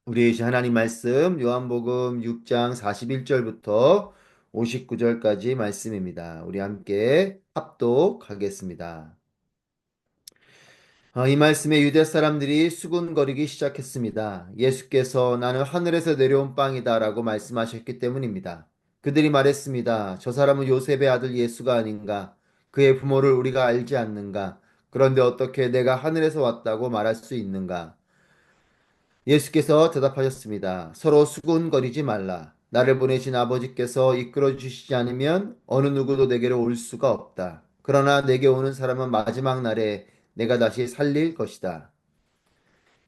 우리 하나님 말씀 요한복음 6장 41절부터 59절까지 말씀입니다. 우리 함께 합독하겠습니다. 이 말씀에 유대 사람들이 수군거리기 시작했습니다. 예수께서 나는 하늘에서 내려온 빵이다 라고 말씀하셨기 때문입니다. 그들이 말했습니다. 저 사람은 요셉의 아들 예수가 아닌가? 그의 부모를 우리가 알지 않는가? 그런데 어떻게 내가 하늘에서 왔다고 말할 수 있는가? 예수께서 대답하셨습니다. 서로 수군거리지 말라. 나를 보내신 아버지께서 이끌어 주시지 않으면 어느 누구도 내게로 올 수가 없다. 그러나 내게 오는 사람은 마지막 날에 내가 다시 살릴 것이다.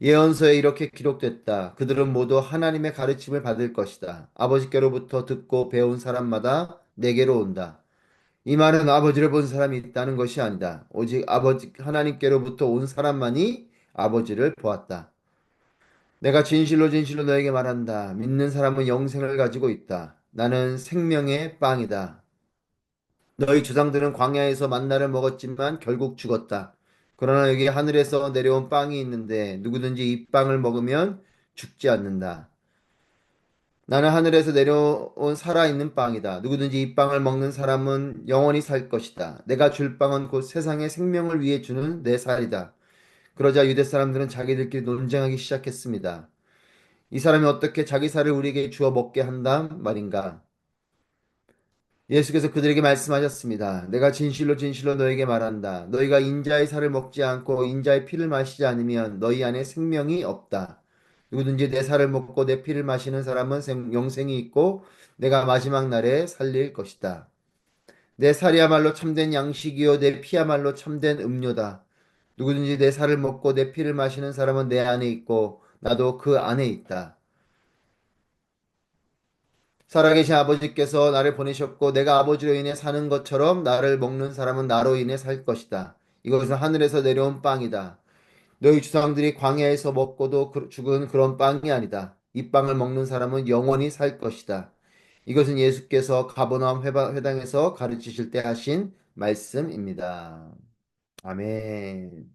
예언서에 이렇게 기록됐다. 그들은 모두 하나님의 가르침을 받을 것이다. 아버지께로부터 듣고 배운 사람마다 내게로 온다. 이 말은 아버지를 본 사람이 있다는 것이 아니다. 오직 아버지 하나님께로부터 온 사람만이 아버지를 보았다. 내가 진실로 진실로 너에게 말한다. 믿는 사람은 영생을 가지고 있다. 나는 생명의 빵이다. 너희 조상들은 광야에서 만나를 먹었지만 결국 죽었다. 그러나 여기 하늘에서 내려온 빵이 있는데 누구든지 이 빵을 먹으면 죽지 않는다. 나는 하늘에서 내려온 살아있는 빵이다. 누구든지 이 빵을 먹는 사람은 영원히 살 것이다. 내가 줄 빵은 곧 세상의 생명을 위해 주는 내 살이다. 그러자 유대 사람들은 자기들끼리 논쟁하기 시작했습니다. 이 사람이 어떻게 자기 살을 우리에게 주어 먹게 한단 말인가? 예수께서 그들에게 말씀하셨습니다. 내가 진실로 진실로 너에게 말한다. 너희가 인자의 살을 먹지 않고 인자의 피를 마시지 않으면 너희 안에 생명이 없다. 누구든지 내 살을 먹고 내 피를 마시는 사람은 영생이 있고 내가 마지막 날에 살릴 것이다. 내 살이야말로 참된 양식이요 내 피야말로 참된 음료다. 누구든지 내 살을 먹고 내 피를 마시는 사람은 내 안에 있고 나도 그 안에 있다. 살아계신 아버지께서 나를 보내셨고 내가 아버지로 인해 사는 것처럼 나를 먹는 사람은 나로 인해 살 것이다. 이것은 하늘에서 내려온 빵이다. 너희 주상들이 광야에서 먹고도 죽은 그런 빵이 아니다. 이 빵을 먹는 사람은 영원히 살 것이다. 이것은 예수께서 가버나움 회당에서 가르치실 때 하신 말씀입니다. 아멘.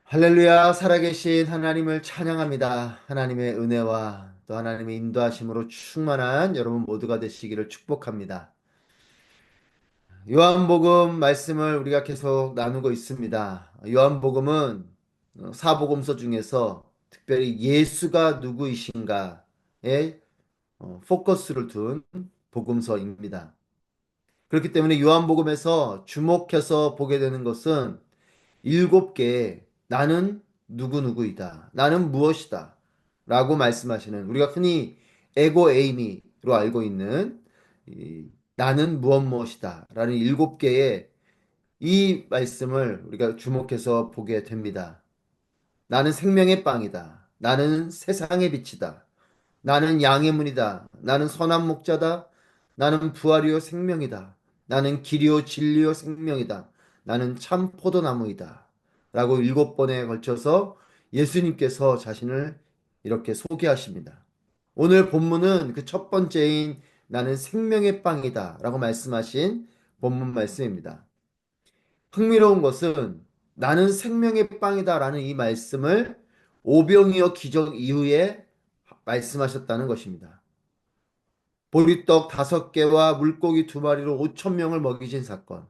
할렐루야, 살아계신 하나님을 찬양합니다. 하나님의 은혜와 또 하나님의 인도하심으로 충만한 여러분 모두가 되시기를 축복합니다. 요한복음 말씀을 우리가 계속 나누고 있습니다. 요한복음은 사복음서 중에서 특별히 예수가 누구이신가에 포커스를 둔 복음서입니다. 그렇기 때문에 요한복음에서 주목해서 보게 되는 것은 일곱 개의 나는 누구누구이다. 나는 무엇이다. 라고 말씀하시는 우리가 흔히 에고 에이미로 알고 있는 이 나는 무엇 무엇이다. 라는 일곱 개의 이 말씀을 우리가 주목해서 보게 됩니다. 나는 생명의 빵이다. 나는 세상의 빛이다. 나는 양의 문이다. 나는 선한 목자다. 나는 부활이요 생명이다. 나는 길이요 진리요 생명이다. 나는 참 포도나무이다. 라고 일곱 번에 걸쳐서 예수님께서 자신을 이렇게 소개하십니다. 오늘 본문은 그 첫 번째인 나는 생명의 빵이다. 라고 말씀하신 본문 말씀입니다. 흥미로운 것은 나는 생명의 빵이다. 라는 이 말씀을 오병이어 기적 이후에 말씀하셨다는 것입니다. 보리떡 5개와 물고기 2마리로 5천 명을 먹이신 사건.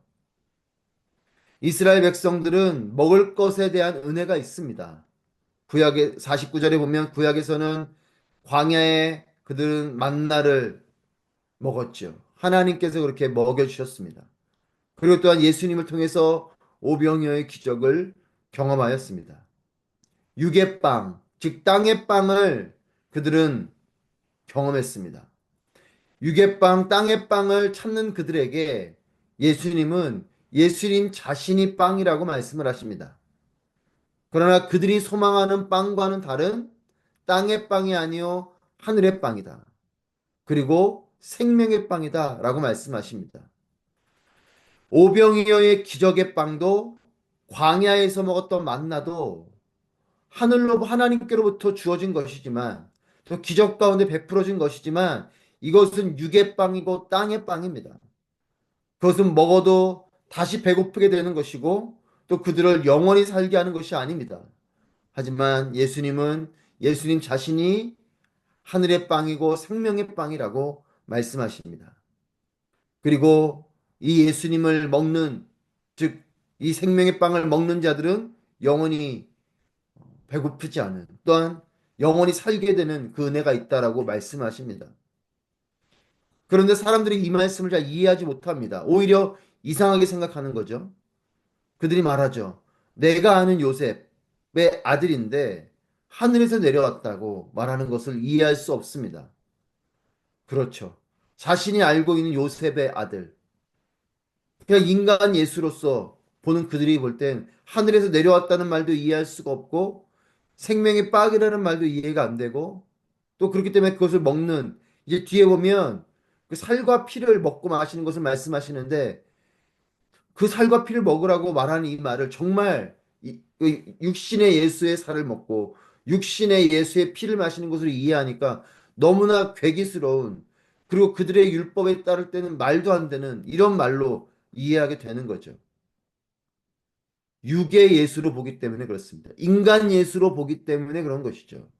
이스라엘 백성들은 먹을 것에 대한 은혜가 있습니다. 구약의 49절에 보면 구약에서는 광야에 그들은 만나를 먹었죠. 하나님께서 그렇게 먹여주셨습니다. 그리고 또한 예수님을 통해서 오병이어의 기적을 경험하였습니다. 육의 빵, 즉 땅의 빵을 그들은 경험했습니다. 육의 빵, 땅의 빵을 찾는 그들에게 예수님은 예수님 자신이 빵이라고 말씀을 하십니다. 그러나 그들이 소망하는 빵과는 다른 땅의 빵이 아니요 하늘의 빵이다. 그리고 생명의 빵이다 라고 말씀하십니다. 오병이어의 기적의 빵도 광야에서 먹었던 만나도 하늘로 하나님께로부터 주어진 것이지만 또 기적 가운데 베풀어진 것이지만 이것은 육의 빵이고 땅의 빵입니다. 그것은 먹어도 다시 배고프게 되는 것이고 또 그들을 영원히 살게 하는 것이 아닙니다. 하지만 예수님은 예수님 자신이 하늘의 빵이고 생명의 빵이라고 말씀하십니다. 그리고 이 예수님을 먹는, 즉, 이 생명의 빵을 먹는 자들은 영원히 배고프지 않은, 또한 영원히 살게 되는 그 은혜가 있다라고 말씀하십니다. 그런데 사람들이 이 말씀을 잘 이해하지 못합니다. 오히려 이상하게 생각하는 거죠. 그들이 말하죠. 내가 아는 요셉의 아들인데 하늘에서 내려왔다고 말하는 것을 이해할 수 없습니다. 그렇죠. 자신이 알고 있는 요셉의 아들. 그냥 인간 예수로서 보는 그들이 볼 땐 하늘에서 내려왔다는 말도 이해할 수가 없고 생명의 빵이라는 말도 이해가 안 되고 또 그렇기 때문에 그것을 먹는 이제 뒤에 보면 그 살과 피를 먹고 마시는 것을 말씀하시는데 그 살과 피를 먹으라고 말하는 이 말을 정말 그 육신의 예수의 살을 먹고 육신의 예수의 피를 마시는 것으로 이해하니까 너무나 괴기스러운 그리고 그들의 율법에 따를 때는 말도 안 되는 이런 말로 이해하게 되는 거죠. 육의 예수로 보기 때문에 그렇습니다. 인간 예수로 보기 때문에 그런 것이죠.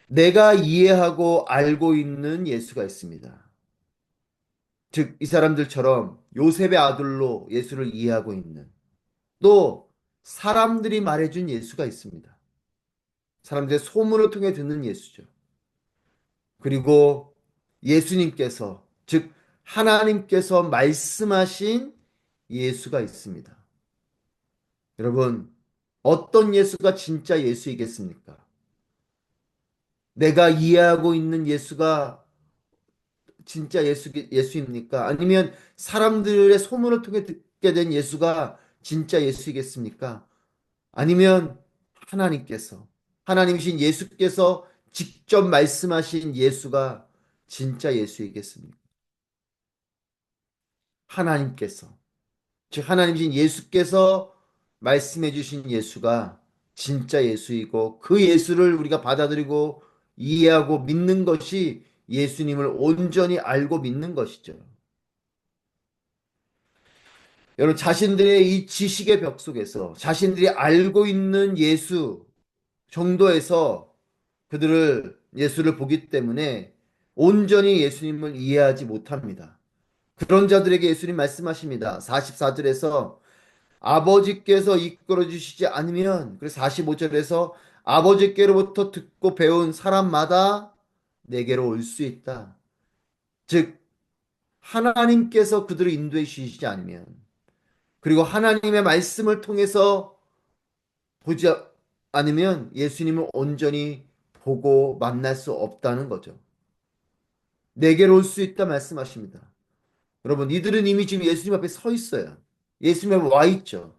내가 이해하고 알고 있는 예수가 있습니다. 즉, 이 사람들처럼 요셉의 아들로 예수를 이해하고 있는 또 사람들이 말해준 예수가 있습니다. 사람들의 소문을 통해 듣는 예수죠. 그리고 예수님께서, 즉, 하나님께서 말씀하신 예수가 있습니다. 여러분, 어떤 예수가 진짜 예수이겠습니까? 내가 이해하고 있는 예수가 진짜 예수입니까? 아니면 사람들의 소문을 통해 듣게 된 예수가 진짜 예수이겠습니까? 아니면 하나님께서, 하나님이신 예수께서 직접 말씀하신 예수가 진짜 예수이겠습니까? 하나님께서, 즉 하나님이신 예수께서 말씀해 주신 예수가 진짜 예수이고 그 예수를 우리가 받아들이고 이해하고 믿는 것이 예수님을 온전히 알고 믿는 것이죠. 여러분, 자신들의 이 지식의 벽 속에서 자신들이 알고 있는 예수 정도에서 그들을 예수를 보기 때문에 온전히 예수님을 이해하지 못합니다. 그런 자들에게 예수님 말씀하십니다. 44절에서 아버지께서 이끌어 주시지 않으면, 그래서 45절에서 아버지께로부터 듣고 배운 사람마다 내게로 올 수 있다. 즉, 하나님께서 그들을 인도해 주시지 않으면, 그리고 하나님의 말씀을 통해서 보지 않으면 예수님을 온전히 보고 만날 수 없다는 거죠. 내게로 올 수 있다 말씀하십니다. 여러분, 이들은 이미 지금 예수님 앞에 서 있어요. 예수님 앞에 와 있죠.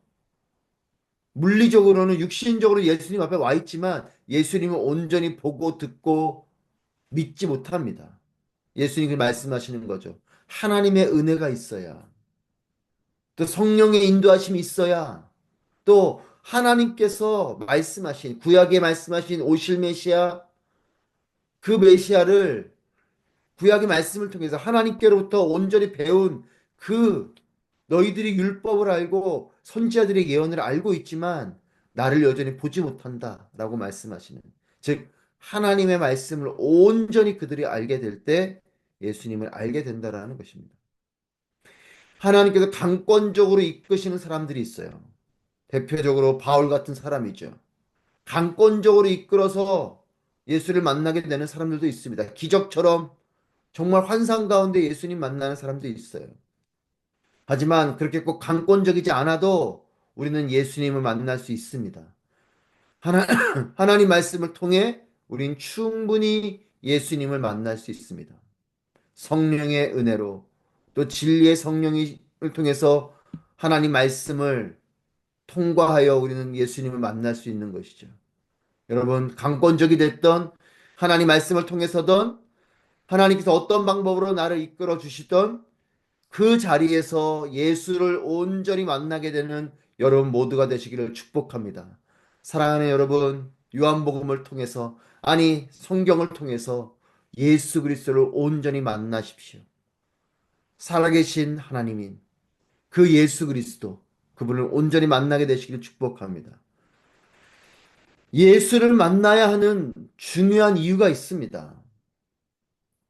물리적으로는 육신적으로 예수님 앞에 와 있지만 예수님을 온전히 보고 듣고 믿지 못합니다. 예수님이 말씀하시는 거죠. 하나님의 은혜가 있어야, 또 성령의 인도하심이 있어야, 또 하나님께서 말씀하신 구약에 말씀하신 오실 메시아 그 메시아를 구약의 말씀을 통해서 하나님께로부터 온전히 배운 그 너희들이 율법을 알고 선지자들의 예언을 알고 있지만 나를 여전히 보지 못한다라고 말씀하시는 즉 하나님의 말씀을 온전히 그들이 알게 될 때 예수님을 알게 된다라는 것입니다. 하나님께서 강권적으로 이끄시는 사람들이 있어요. 대표적으로 바울 같은 사람이죠. 강권적으로 이끌어서 예수를 만나게 되는 사람들도 있습니다. 기적처럼 정말 환상 가운데 예수님 만나는 사람도 있어요. 하지만 그렇게 꼭 강권적이지 않아도 우리는 예수님을 만날 수 있습니다. 하나, 하나님 말씀을 통해 우린 충분히 예수님을 만날 수 있습니다. 성령의 은혜로 또 진리의 성령을 통해서 하나님 말씀을 통과하여 우리는 예수님을 만날 수 있는 것이죠. 여러분, 강권적이 됐던 하나님 말씀을 통해서든 하나님께서 어떤 방법으로 나를 이끌어 주시던 그 자리에서 예수를 온전히 만나게 되는 여러분 모두가 되시기를 축복합니다. 사랑하는 여러분, 요한복음을 통해서, 아니, 성경을 통해서 예수 그리스도를 온전히 만나십시오. 살아계신 하나님인 그 예수 그리스도, 그분을 온전히 만나게 되시기를 축복합니다. 예수를 만나야 하는 중요한 이유가 있습니다.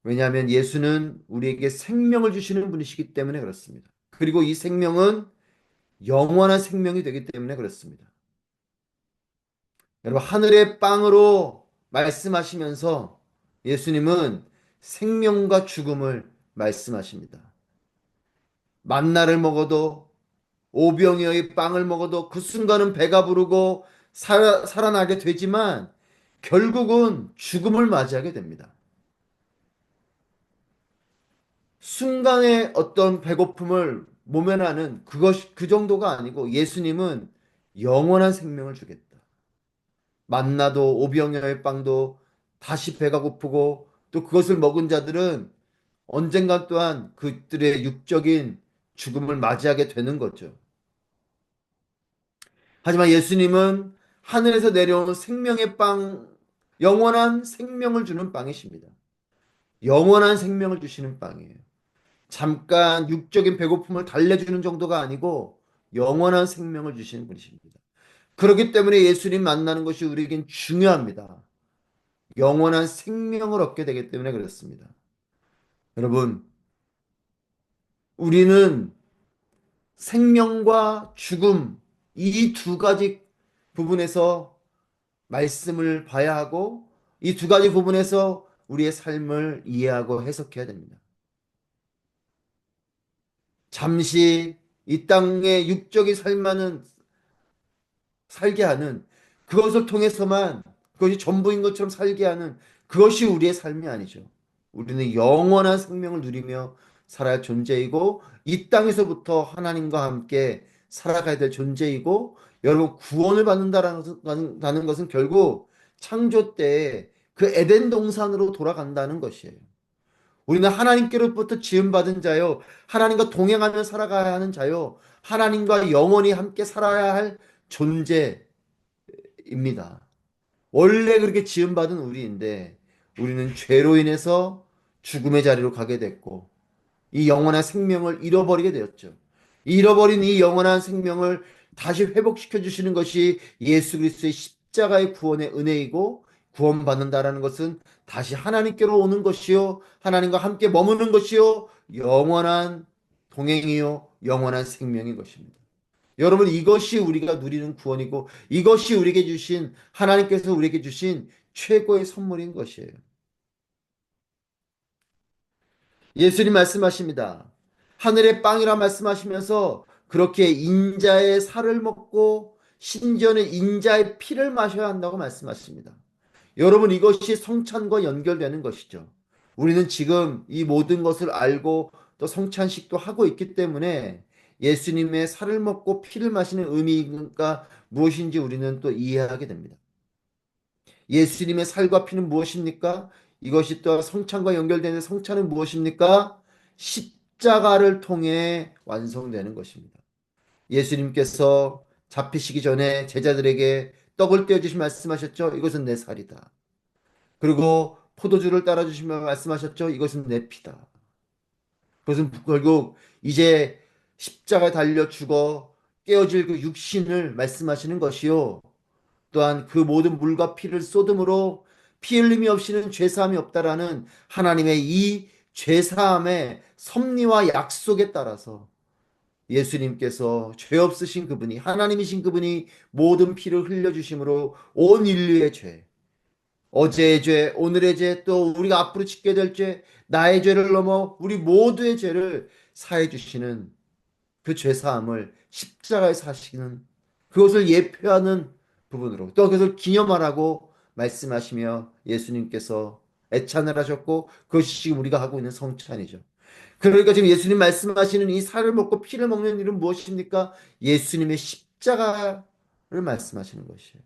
왜냐하면 예수는 우리에게 생명을 주시는 분이시기 때문에 그렇습니다. 그리고 이 생명은 영원한 생명이 되기 때문에 그렇습니다. 여러분, 하늘의 빵으로 말씀하시면서 예수님은 생명과 죽음을 말씀하십니다. 만나를 먹어도 오병이어의 빵을 먹어도 그 순간은 배가 부르고 살아나게 되지만 결국은 죽음을 맞이하게 됩니다. 순간의 어떤 배고픔을 모면하는 그것 그 정도가 아니고 예수님은 영원한 생명을 주겠다. 만나도 오병이어의 빵도 다시 배가 고프고 또 그것을 먹은 자들은 언젠가 또한 그들의 육적인 죽음을 맞이하게 되는 거죠. 하지만 예수님은 하늘에서 내려오는 생명의 빵, 영원한 생명을 주는 빵이십니다. 영원한 생명을 주시는 빵이에요. 잠깐 육적인 배고픔을 달래주는 정도가 아니고 영원한 생명을 주시는 분이십니다. 그렇기 때문에 예수님 만나는 것이 우리에겐 중요합니다. 영원한 생명을 얻게 되기 때문에 그렇습니다. 여러분, 우리는 생명과 죽음, 이 두 가지 부분에서 말씀을 봐야 하고, 이 두 가지 부분에서 우리의 삶을 이해하고 해석해야 됩니다. 잠시 이 땅의 육적인 삶만은 살게 하는 그것을 통해서만 그것이 전부인 것처럼 살게 하는 그것이 우리의 삶이 아니죠. 우리는 영원한 생명을 누리며 살아야 할 존재이고 이 땅에서부터 하나님과 함께 살아가야 될 존재이고 여러분 구원을 받는다는 것은 결국 창조 때에 그 에덴 동산으로 돌아간다는 것이에요. 우리는 하나님께로부터 지음받은 자요. 하나님과 동행하며 살아가야 하는 자요. 하나님과 영원히 함께 살아야 할 존재, 입니다. 원래 그렇게 지음받은 우리인데 우리는 죄로 인해서 죽음의 자리로 가게 됐고 이 영원한 생명을 잃어버리게 되었죠. 잃어버린 이 영원한 생명을 다시 회복시켜 주시는 것이 예수 그리스도의 십자가의 구원의 은혜이고 구원받는다라는 것은 다시 하나님께로 오는 것이요 하나님과 함께 머무는 것이요 영원한 동행이요 영원한 생명인 것입니다. 여러분, 이것이 우리가 누리는 구원이고 이것이 우리에게 주신 하나님께서 우리에게 주신 최고의 선물인 것이에요. 예수님 말씀하십니다. 하늘의 빵이라 말씀하시면서 그렇게 인자의 살을 먹고 심지어는 인자의 피를 마셔야 한다고 말씀하십니다. 여러분, 이것이 성찬과 연결되는 것이죠. 우리는 지금 이 모든 것을 알고 또 성찬식도 하고 있기 때문에 예수님의 살을 먹고 피를 마시는 의미가 무엇인지 우리는 또 이해하게 됩니다. 예수님의 살과 피는 무엇입니까? 이것이 또 성찬과 연결되는 성찬은 무엇입니까? 십자가를 통해 완성되는 것입니다. 예수님께서 잡히시기 전에 제자들에게 떡을 떼어주시 말씀하셨죠? 이것은 내 살이다. 그리고 포도주를 따라주시며 말씀하셨죠? 이것은 내 피다. 그것은 결국 이제 십자가에 달려 죽어 깨어질 그 육신을 말씀하시는 것이요. 또한 그 모든 물과 피를 쏟음으로 피 흘림이 없이는 죄사함이 없다라는 하나님의 이 죄사함의 섭리와 약속에 따라서 예수님께서 죄 없으신 그분이 하나님이신 그분이 모든 피를 흘려주심으로 온 인류의 죄 어제의 죄, 오늘의 죄, 또 우리가 앞으로 짓게 될 죄, 나의 죄를 넘어 우리 모두의 죄를 사해 주시는 그 죄 사함을 십자가에 사시는 그것을 예표하는 부분으로 또 그것을 기념하라고 말씀하시며 예수님께서 애찬을 하셨고 그것이 지금 우리가 하고 있는 성찬이죠. 그러니까 지금 예수님 말씀하시는 이 살을 먹고 피를 먹는 일은 무엇입니까? 예수님의 십자가를 말씀하시는 것이에요.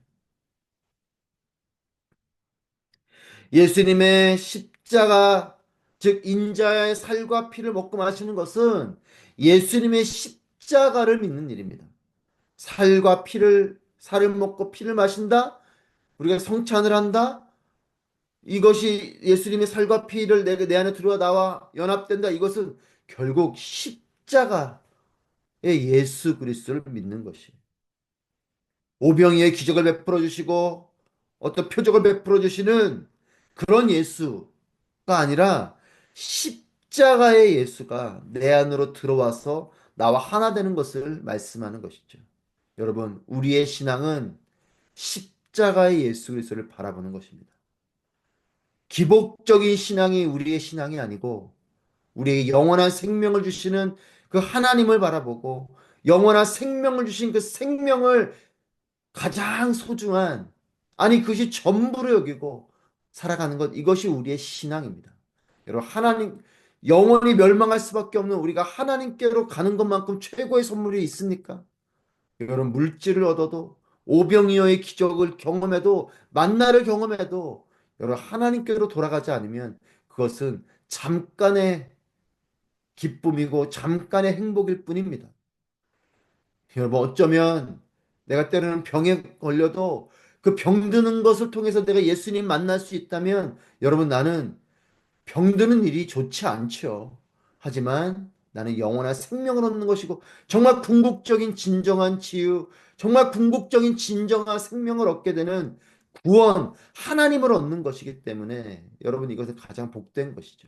예수님의 십자가, 즉 인자의 살과 피를 먹고 마시는 것은 예수님의 십자가를 믿는 일입니다. 살을 먹고 피를 마신다? 우리가 성찬을 한다? 이것이 예수님의 살과 피를 내 안에 들어와 나와 연합된다. 이것은 결국 십자가의 예수 그리스도를 믿는 것이에요. 오병이의 기적을 베풀어 주시고 어떤 표적을 베풀어 주시는 그런 예수가 아니라 십자가의 예수가 내 안으로 들어와서 나와 하나 되는 것을 말씀하는 것이죠. 여러분, 우리의 신앙은 십자가의 예수 그리스도를 바라보는 것입니다. 기복적인 신앙이 우리의 신앙이 아니고 우리에게 영원한 생명을 주시는 그 하나님을 바라보고 영원한 생명을 주신 그 생명을 가장 소중한, 아니 그것이 전부로 여기고 살아가는 것, 이것이 우리의 신앙입니다. 여러분, 하나님, 영원히 멸망할 수밖에 없는 우리가 하나님께로 가는 것만큼 최고의 선물이 있습니까? 여러분, 물질을 얻어도 오병이어의 기적을 경험해도 만나를 경험해도 여러분, 하나님께로 돌아가지 않으면 그것은 잠깐의 기쁨이고 잠깐의 행복일 뿐입니다. 여러분, 어쩌면 내가 때로는 병에 걸려도 그 병드는 것을 통해서 내가 예수님 만날 수 있다면 여러분, 나는 병드는 일이 좋지 않죠. 하지만 나는 영원한 생명을 얻는 것이고 정말 궁극적인 진정한 치유, 정말 궁극적인 진정한 생명을 얻게 되는 구원, 하나님을 얻는 것이기 때문에 여러분, 이것은 가장 복된 것이죠.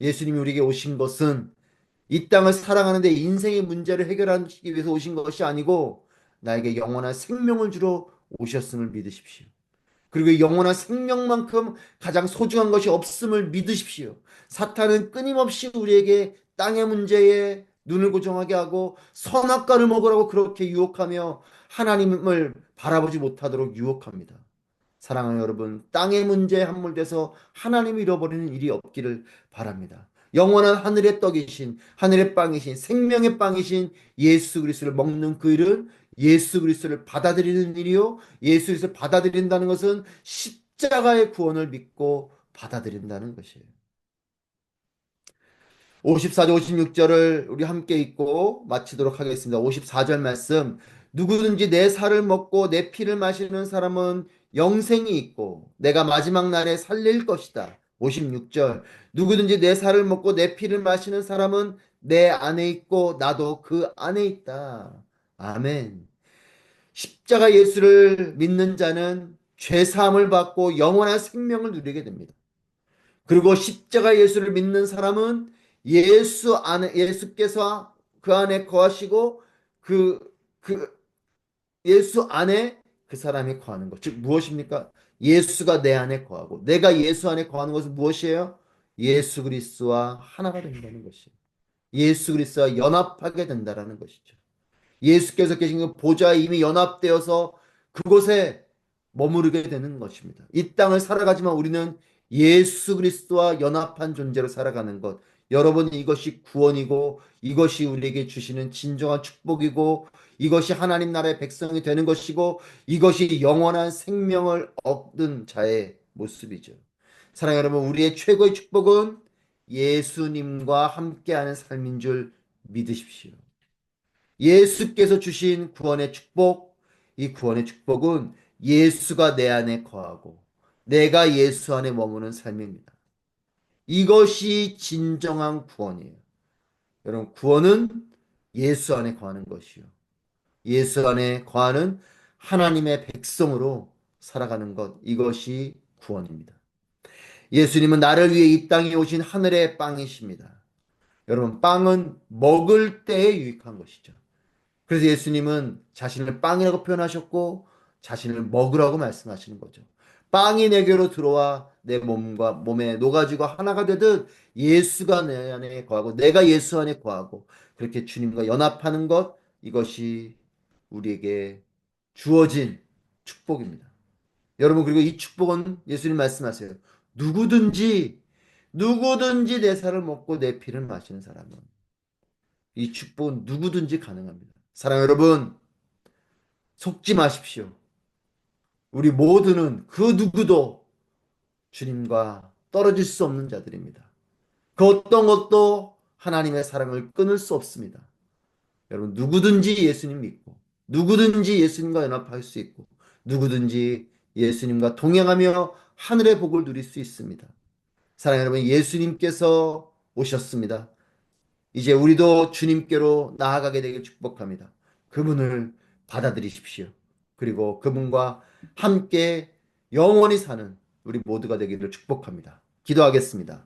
예수님이 우리에게 오신 것은 이 땅을 살아가는데 인생의 문제를 해결하기 위해서 오신 것이 아니고 나에게 영원한 생명을 주러 오셨음을 믿으십시오. 그리고 이 영원한 생명만큼 가장 소중한 것이 없음을 믿으십시오. 사탄은 끊임없이 우리에게 땅의 문제에 눈을 고정하게 하고 선악과를 먹으라고 그렇게 유혹하며 하나님을 바라보지 못하도록 유혹합니다. 사랑하는 여러분, 땅의 문제에 함몰돼서 하나님을 잃어버리는 일이 없기를 바랍니다. 영원한 하늘의 떡이신, 하늘의 빵이신, 생명의 빵이신 예수 그리스도를 먹는 그 일은 예수 그리스도를 받아들이는 일이요. 예수 그리스도를 받아들인다는 것은 십자가의 구원을 믿고 받아들인다는 것이에요. 54절, 56절을 우리 함께 읽고 마치도록 하겠습니다. 54절 말씀. 누구든지 내 살을 먹고 내 피를 마시는 사람은 영생이 있고 내가 마지막 날에 살릴 것이다. 56절. 누구든지 내 살을 먹고 내 피를 마시는 사람은 내 안에 있고 나도 그 안에 있다. 아멘. 십자가 예수를 믿는 자는 죄 사함을 받고 영원한 생명을 누리게 됩니다. 그리고 십자가 예수를 믿는 사람은 예수 안에, 예수께서 그 안에 거하시고 그, 그 예수 안에 그 사람이 거하는 것. 즉 무엇입니까? 예수가 내 안에 거하고 내가 예수 안에 거하는 것은 무엇이에요? 예수 그리스도와 하나가 된다는 것이에요. 예수 그리스도와 연합하게 된다는 것이죠. 예수께서 계신 그 보좌에 이미 연합되어서 그곳에 머무르게 되는 것입니다. 이 땅을 살아가지만 우리는 예수 그리스도와 연합한 존재로 살아가는 것. 여러분, 이것이 구원이고 이것이 우리에게 주시는 진정한 축복이고 이것이 하나님 나라의 백성이 되는 것이고 이것이 영원한 생명을 얻는 자의 모습이죠. 사랑하는 여러분, 우리의 최고의 축복은 예수님과 함께하는 삶인 줄 믿으십시오. 예수께서 주신 구원의 축복, 이 구원의 축복은 예수가 내 안에 거하고 내가 예수 안에 머무는 삶입니다. 이것이 진정한 구원이에요. 여러분, 구원은 예수 안에 거하는 것이요. 예수 안에 거하는 하나님의 백성으로 살아가는 것, 이것이 구원입니다. 예수님은 나를 위해 이 땅에 오신 하늘의 빵이십니다. 여러분, 빵은 먹을 때에 유익한 것이죠. 그래서 예수님은 자신을 빵이라고 표현하셨고 자신을 먹으라고 말씀하시는 거죠. 빵이 내게로 들어와 내 몸과 몸에 녹아지고 하나가 되듯 예수가 내 안에 거하고 내가 예수 안에 거하고 그렇게 주님과 연합하는 것, 이것이 우리에게 주어진 축복입니다. 여러분, 그리고 이 축복은 예수님 말씀하세요. 누구든지 내 살을 먹고 내 피를 마시는 사람은, 이 축복은 누구든지 가능합니다. 사랑 여러분, 속지 마십시오. 우리 모두는 그 누구도 주님과 떨어질 수 없는 자들입니다. 그 어떤 것도 하나님의 사랑을 끊을 수 없습니다. 여러분, 누구든지 예수님 믿고 누구든지 예수님과 연합할 수 있고 누구든지 예수님과 동행하며 하늘의 복을 누릴 수 있습니다. 사랑하는 여러분, 예수님께서 오셨습니다. 이제 우리도 주님께로 나아가게 되길 축복합니다. 그분을 받아들이십시오. 그리고 그분과 함께 영원히 사는 우리 모두가 되기를 축복합니다. 기도하겠습니다.